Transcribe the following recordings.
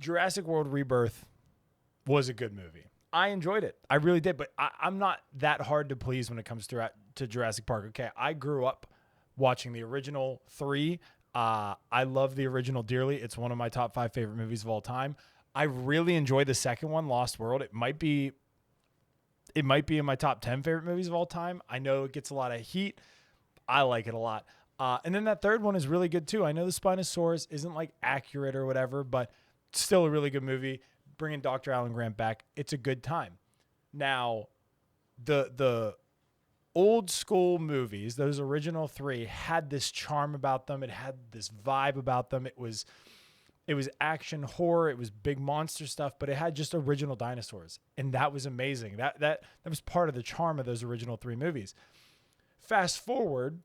Jurassic World Rebirth was a good movie. I enjoyed it. I really did, but I'm not that hard to please when it comes to Jurassic Park. Okay, I grew up watching the original 3. I love the original dearly. It's one of my top 5 favorite movies of all time. I really enjoy the second one, Lost World. It might be in my top 10 favorite movies of all time. I know it gets a lot of heat. I like it a lot. And then that third one is really good too. I know the Spinosaurus isn't like accurate or whatever, but still a really good movie. Bringing Dr. Alan Grant back, it's a good time. Now, the old school movies, those original 3, had this charm about them. It had this vibe about them. It was action horror. It was big monster stuff, but it had just original dinosaurs, and that was amazing. That was part of the charm of those original 3 movies. Fast forward,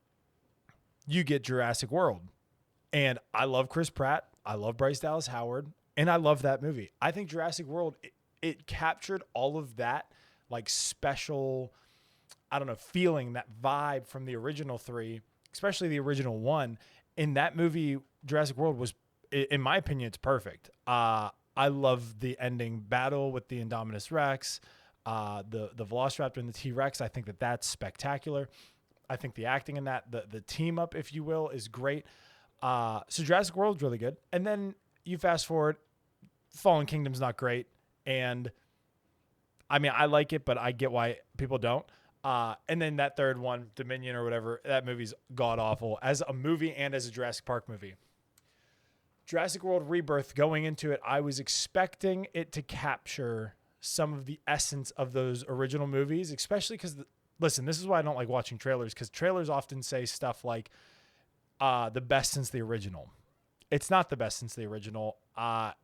you get Jurassic World, and I love Chris Pratt. I love Bryce Dallas Howard. And I love that movie. I think Jurassic World, it captured all of that like special, I don't know, feeling, that vibe from the original 3, especially the original 1. In that movie, Jurassic World was, in my opinion, it's perfect. I love the ending battle with the Indominus Rex, the Velociraptor and the T-Rex. I think that's spectacular. I think the acting in that, the team up, if you will, is great. So Jurassic World's really good. And then you fast forward, Fallen Kingdom's not great. And I mean, I like it, but I get why people don't. And then that third one, Dominion or whatever, that movie's god awful as a movie and as a Jurassic Park movie. Jurassic World Rebirth, going into it, I was expecting it to capture some of the essence of those original movies, especially because, listen, this is why I don't like watching trailers, because trailers often say stuff like the best since the original. It's not the best since the original.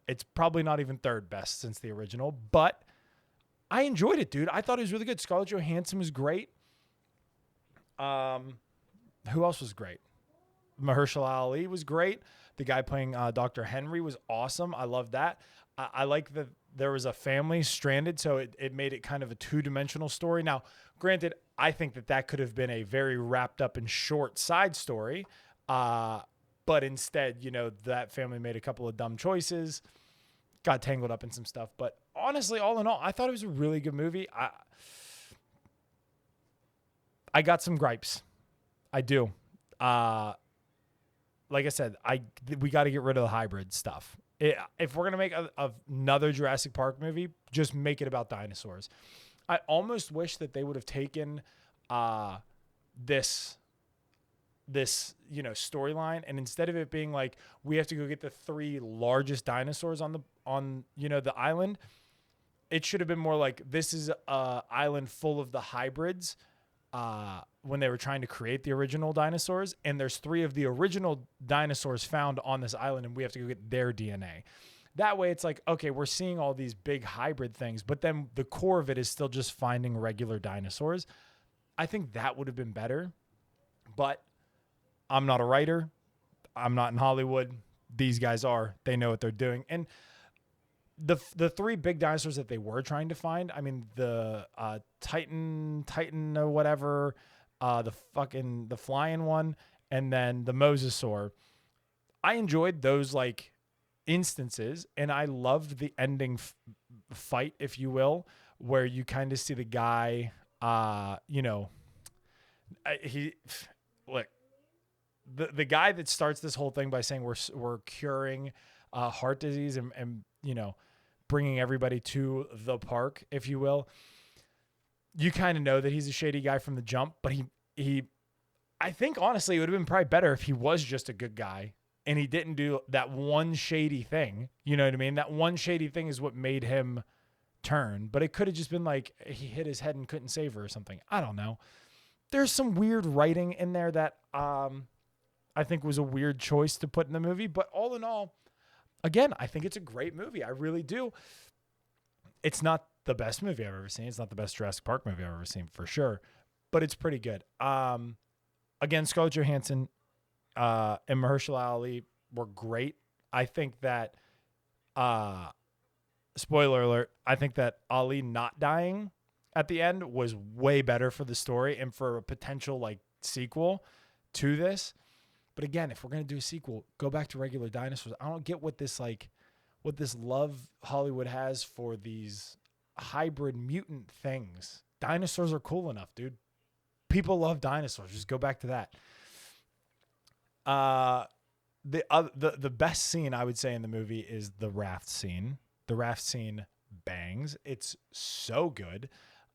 It's probably not even third best since the original, but I enjoyed it, dude. I thought it was really good. Scarlett Johansson was great. Who else was great? Mahershala Ali was great. The guy playing Dr. Henry was awesome. I love that. I like that there was a family stranded, so it made it kind of a two-dimensional story. Now, granted, I think that could have been a very wrapped up and short side story. But instead, that family made a couple of dumb choices, got tangled up in some stuff. But honestly, all in all, I thought it was a really good movie. I got some gripes. I do. Like I said, we got to get rid of the hybrid stuff. If we're going to make another Jurassic Park movie, just make it about dinosaurs. I almost wish that they would have taken this storyline, and instead of it being like we have to go get the 3 largest dinosaurs on the island, it should have been more like this is a island full of the hybrids when they were trying to create the original dinosaurs, and there's 3 of the original dinosaurs found on this island, and we have to go get their DNA. That way it's like, okay, we're seeing all these big hybrid things, but then the core of it is still just finding regular dinosaurs. I think that would have been better, but I'm not a writer. I'm not in Hollywood. These guys are. They know what they're doing. And the 3 big dinosaurs that they were trying to find, I mean, the Titan or whatever, the flying one, and then the Mosasaur. I enjoyed those like instances, and I loved the ending fight, if you will, where you kind of see the guy, the guy that starts this whole thing by saying we're curing heart disease and bringing everybody to the park, if you will. You kind of know that he's a shady guy from the jump, but I think honestly it would have been probably better if he was just a good guy and he didn't do that one shady thing. You know what I mean? That one shady thing is what made him turn, but it could have just been like he hit his head and couldn't save her or something. I don't know. There's some weird writing in there that I think was a weird choice to put in the movie, but all in all, again, I think it's a great movie. I really do. It's not the best movie I've ever seen. It's not the best Jurassic Park movie I've ever seen for sure, but it's pretty good. Again, Scarlett Johansson and Mahershala Ali were great. I think that, spoiler alert, I think that Ali not dying at the end was way better for the story and for a potential like sequel to this. But again, if we're going to do a sequel, go back to regular dinosaurs. I don't get what this like, what this love Hollywood has for these hybrid mutant things. Dinosaurs are cool enough, dude. People love dinosaurs. Just go back to that. The best scene I would say in the movie is the raft scene. The raft scene bangs. It's so good.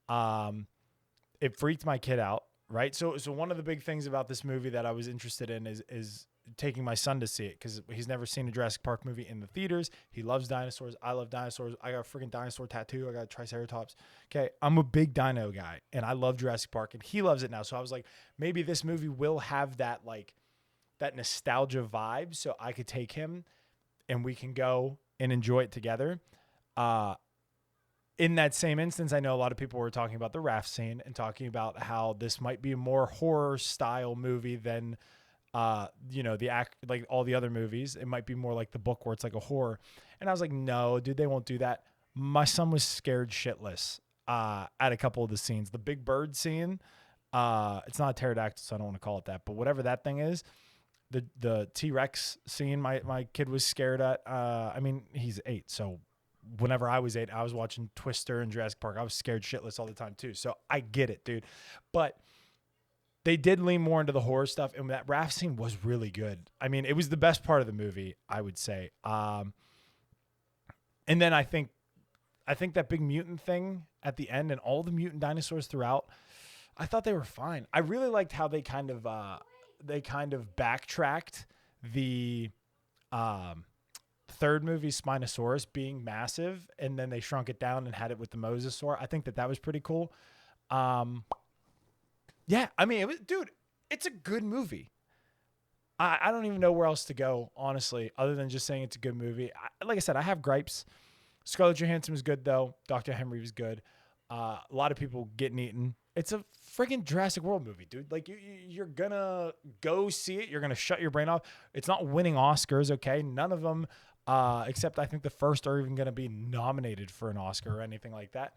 It freaked my kid out, right? So one of the big things about this movie that I was interested in is taking my son to see it because he's never seen a Jurassic Park movie in the theaters. He loves dinosaurs. I love dinosaurs. I got a freaking dinosaur tattoo. I got a Triceratops. Okay, I'm a big dino guy, and I love Jurassic Park, and he loves it now. So I was like, maybe this movie will have that nostalgia vibe, so I could take him, and we can go and enjoy it together. In that same instance, I know a lot of people were talking about the raft scene and talking about how this might be a more horror style movie than like all the other movies. It might be more like the book where it's like a horror. And I was like, no, dude, they won't do that. My son was scared shitless at a couple of the scenes. The big bird scene, it's not a pterodactyl, so I don't want to call it that, but whatever that thing is, the T-Rex scene, my kid was scared at. I mean, he's 8, so whenever I was 8, I was watching Twister and Jurassic Park. I was scared shitless all the time too. So I get it, dude. But they did lean more into the horror stuff, and that raft scene was really good. I mean, it was the best part of the movie, I would say. And then I think that big mutant thing at the end and all the mutant dinosaurs throughout, I thought they were fine. I really liked how they kind of backtracked the third movie, Spinosaurus, being massive, and then they shrunk it down and had it with the Mosasaur. I think that was pretty cool. Yeah, I mean, it's a good movie. I don't even know where else to go, honestly, other than just saying it's a good movie. Like I said, I have gripes. Scarlett Johansson was good, though. Dr. Henry was good. A lot of people getting eaten. It's a freaking Jurassic World movie, dude. Like, you're going to go see it. You're going to shut your brain off. It's not winning Oscars, okay? None of them, except I think the first are even going to be nominated for an Oscar or anything like that.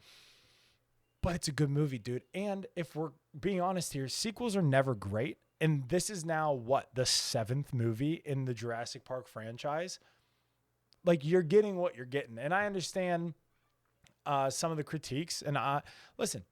But it's a good movie, dude. And if we're being honest here, sequels are never great. And this is now, the 7th movie in the Jurassic Park franchise? Like, you're getting what you're getting. And I understand some of the critiques. And listen,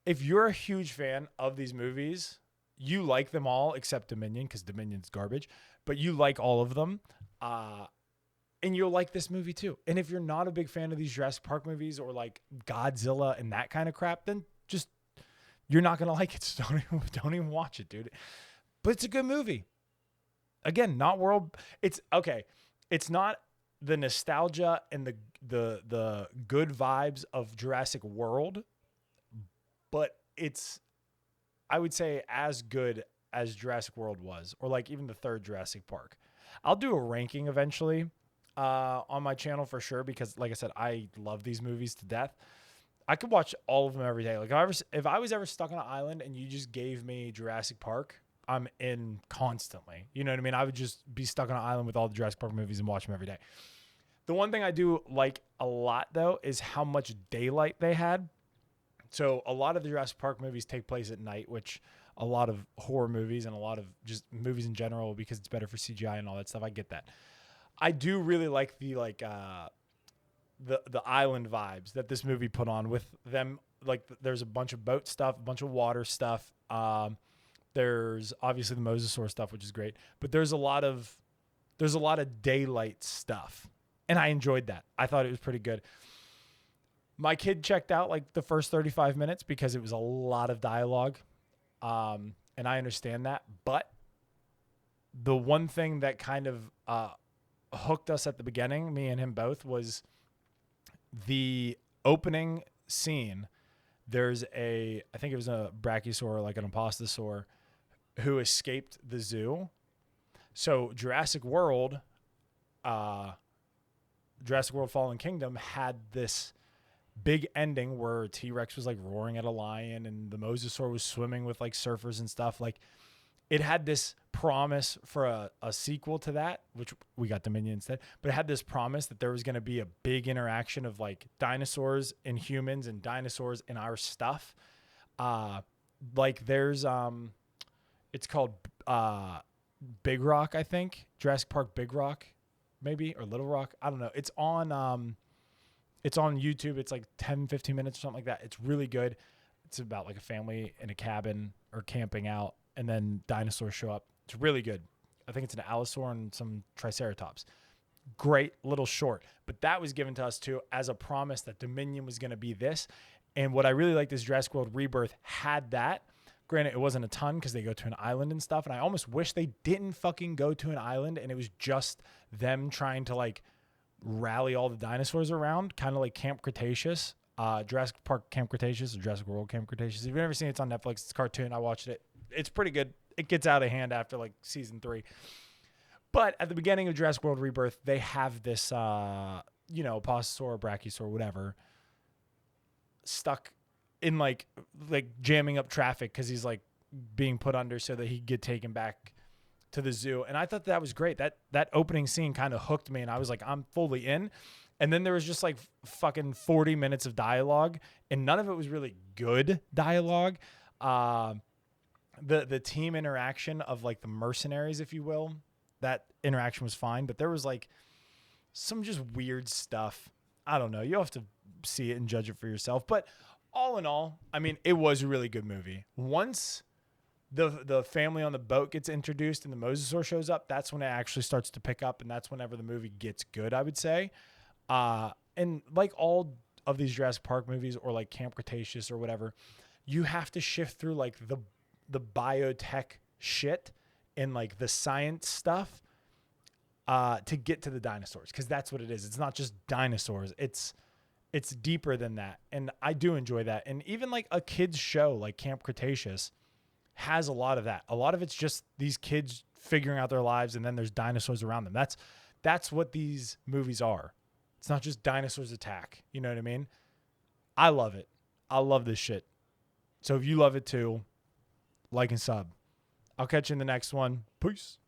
if you're a huge fan of these movies, you like them all except Dominion, because Dominion's garbage. But you like all of them. And you'll like this movie too. And if you're not a big fan of these Jurassic Park movies or like Godzilla and that kind of crap, then just, you're not going to like it. So don't even watch it, dude. But it's a good movie. Again, not world. It's okay. It's not the nostalgia and the good vibes of Jurassic World, but it's, I would say, as good as Jurassic World was, or like even the third Jurassic Park. I'll do a ranking eventually on my channel for sure, because like I said, I love these movies to death. I could watch all of them every day. Like if I was ever stuck on an island and you just gave me Jurassic Park, I'm in constantly. You know what I mean? I would just be stuck on an island with all the Jurassic Park movies and watch them every day. The one thing I do like a lot though is how much daylight they had. So a lot of the Jurassic Park movies take place at night, which a lot of horror movies and a lot of just movies in general, because it's better for CGI and all that stuff. I get that. I do really like the island vibes that this movie put on with them. Like, there's a bunch of boat stuff, a bunch of water stuff. There's obviously the Mosasaur stuff, which is great, but there's a lot of daylight stuff, and I enjoyed that. I thought it was pretty good. My kid checked out like the first 35 minutes because it was a lot of dialogue, and I understand that. But the one thing that kind of hooked us at the beginning, me and him both, was the opening scene. There's I think it was a brachiosaur, like an apatosaur, who escaped the zoo. So Jurassic World Fallen Kingdom had this big ending where T-Rex was like roaring at a lion and the Mosasaur was swimming with like surfers and stuff. Like, it had this promise for a sequel to that, which we got Dominion instead, but it had this promise that there was going to be a big interaction of like dinosaurs and humans and dinosaurs and our stuff. Like there's, it's called Big Rock, I think. Jurassic Park Big Rock. maybe, or Little Rock. I don't know. It's on YouTube. It's like 10, 15 minutes or something like that. It's really good. It's about like a family in a cabin or camping out, and then dinosaurs show up. It's really good. I think it's an Allosaur and some Triceratops. Great little short. But that was given to us too as a promise that Dominion was going to be this. And what I really liked is Jurassic World Rebirth had that. Granted, it wasn't a ton because they go to an island and stuff. And I almost wish they didn't fucking go to an island and it was just them trying to like rally all the dinosaurs around, kind of like Camp Cretaceous, Jurassic Park Camp Cretaceous or Jurassic World Camp Cretaceous. If you've never seen it, it's on Netflix. It's a cartoon. I watched it. It's pretty good. It gets out of hand after like season 3. But at the beginning of Jurassic World Rebirth, they have this, Apatosaur, Brachiosaur, whatever, stuck in like jamming up traffic because he's like being put under so that he could get taken back to the zoo. And I thought that was great. That opening scene kind of hooked me, and I was like, I'm fully in. And then there was just like fucking 40 minutes of dialogue, and none of it was really good dialogue. The team interaction of like the mercenaries, if you will, that interaction was fine, but there was like some just weird stuff. I don't know. You'll have to see it and judge it for yourself. But all in all, I mean, it was a really good movie. Once the family on the boat gets introduced and the mosasaur shows up, that's when it actually starts to pick up, and that's whenever the movie gets good, I would say. And like all of these Jurassic Park movies or like Camp Cretaceous or whatever, you have to shift through like the biotech shit and like the science stuff to get to the dinosaurs, because that's what it is. It's not just dinosaurs. It's deeper than that, and I do enjoy that. And even like a kids show like Camp Cretaceous has a lot of that. A lot of it's just these kids figuring out their lives, and then there's dinosaurs around them. That's what these movies are. It's not just dinosaurs attack. You know what I mean? I love it. I love this shit. So if you love it too, like and sub. I'll catch you in the next one. Peace.